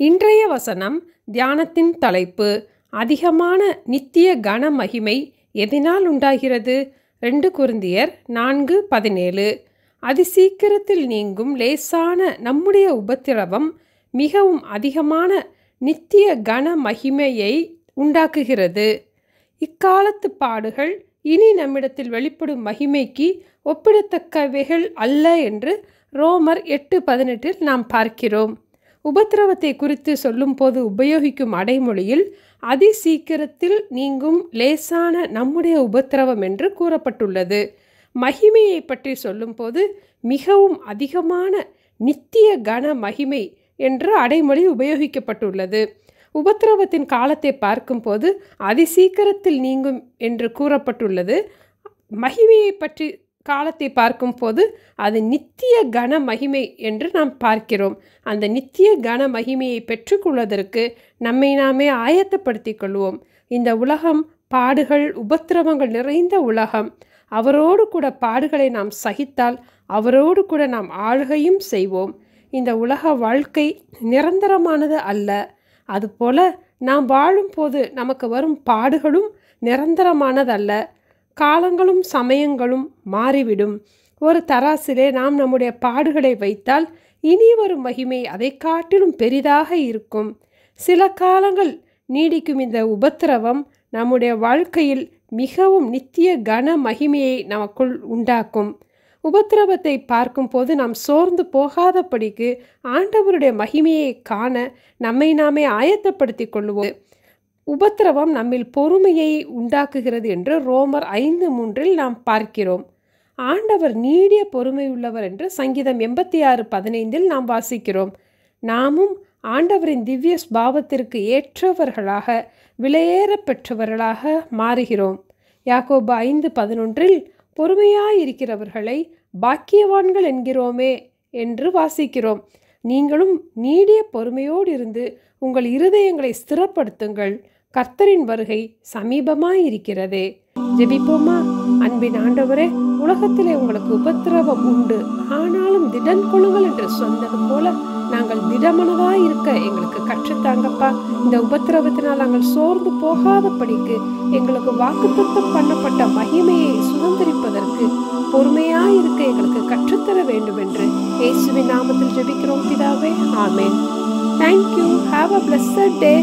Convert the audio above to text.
இன்றைய வசனம் தியானத்தின் தலைப்பு அதிகமான நித்திய கன மகிமை எதனால் உண்டாகிறது? 2 கொரிந்தியர் 4:17. அதிசீக்கிரத்தில் நீங்கும் லேசான நம்முடைய உபத்திரவம் மிகவும் அதிகமான நித்திய கன மகிமையை உண்டாக்குகிறது. இக்காலத்து பாடுகள் இனி நம்மிடத்தில் வெளிப்படும் மகிமைக்கு ஒப்பிடத்தக்கவைகள் அல்ல என்று ரோமர் 8:18 நாம் பார்க்கிறோம். உபத்திரவத்தை குறித்து சொல்லும்போது உபயோகிக்கும் அடைமொழியில் அதிசீக்கிரத்தில் நீங்கும் லேசான நம்முடைய உபத்திரவம் என்று கூறப்பட்டுள்ளது. மகிமையை பற்றி சொல்லும்போது மிகவும் அதிகமான நித்திய கன மகிமை என்ற அடைமொழி உபயோகிக்கப்பட்டுள்ளது. உபத்திரவத்தின் காலத்தை பார்க்கும்போது அதிசீக்கிரத்தில் நீங்கும் என்று கூறப்பட்டுள்ளது. மகிமையை பற்றி காலத்தை பார்க்கும்போது அது நித்திய கன மகிமை என்று நாம் பார்க்கிறோம். அந்த நித்திய கன மகிமையை பெற்றுக்கொள்வதற்கு நம்மை நாமே ஆயத்தப்படுத்திக் கொள்வோம். இந்த உலகம் பாடுகள் உபத்திரவங்கள் நிறைந்த உலகம். அவரோடு கூட பாடுகளை நாம் சகித்தால் அவரோடு கூட நாம் ஆளுகையும் செய்வோம். இந்த உலக வாழ்க்கை நிரந்தரமானது அல்ல. அதுபோல நாம் வாழும்போது நமக்கு வரும் பாடுகளும் நிரந்தரமானதல்ல. காலங்களும் சமயங்களும் மாறிவிடும். ஒரு தராசிலே நாம் நம்முடைய பாடுகளை வைத்தால் இனி வரும் மகிமை அதை காட்டிலும் பெரிதாக இருக்கும். சில காலங்கள் நீடிக்கும் இந்த உபத்திரவம் நம்முடைய வாழ்க்கையில் மிகவும் நித்திய கன மகிமையை நமக்குள் உண்டாக்கும். உபத்திரவத்தை பார்க்கும்போது நாம் சோர்ந்து போகாதபடிக்கு ஆண்டவருடைய மகிமையை காண நம்மை நாமே ஆயத்தப்படுத்தி கொள்வோம். உபத்திரவம் நம்மில் பொறுமையை உண்டாக்குகிறது என்று ரோமர் 5:3 நாம் பார்க்கிறோம். ஆண்டவர் நீடிய பொறுமை உள்ளவர் என்று சங்கீதம் 86:15 நாம் வாசிக்கிறோம். நாமும் ஆண்டவரின் திவ்ய ஸ்பாவத்திற்கு ஏற்றவர்களாக விலையேற பெற்றவர்களாக மாறுகிறோம். யாக்கோபு 5:11 பொறுமையாயிருக்கிறவர்களை பாக்கியவான்கள் என்கிறோமே என்று வாசிக்கிறோம். நீங்களும் நீடிய பொறுமையோடு இருந்து உங்கள் இருதயங்களை ஸ்திரப்படுத்துங்கள். கர்த்தரின் வருகை சமீபமாயிருக்கிறதே. ஜெபிப்போமா? அன்பின் ஆண்டவரே, உலகத்திலே உங்களுக்கு உபத்திரவம் உண்டு, ஆனாலும் திடன் கொள்ளுங்கள் என்று சொன்னது போல நாங்கள் திடமனதாய் இருக்க எங்களுக்கு கற்றுத்தாங்கப்பா. இந்த உபத்திரவத்தினால் நாங்கள் சோர்ந்து போகாதபடிக்கு எங்களுக்கு வாக்குத்தத்தம் பண்ணப்பட்ட மகிமையை சுதந்திரிப்பதற்கு பொறுமையாயிருக்க எங்களுக்கு கற்றுத்தர வேண்டும் என்று இயேசுவின் நாமத்தில் ஜெபிக்கிறோம் பிதாவே. ஆமென். Thank you. Have a blessed day.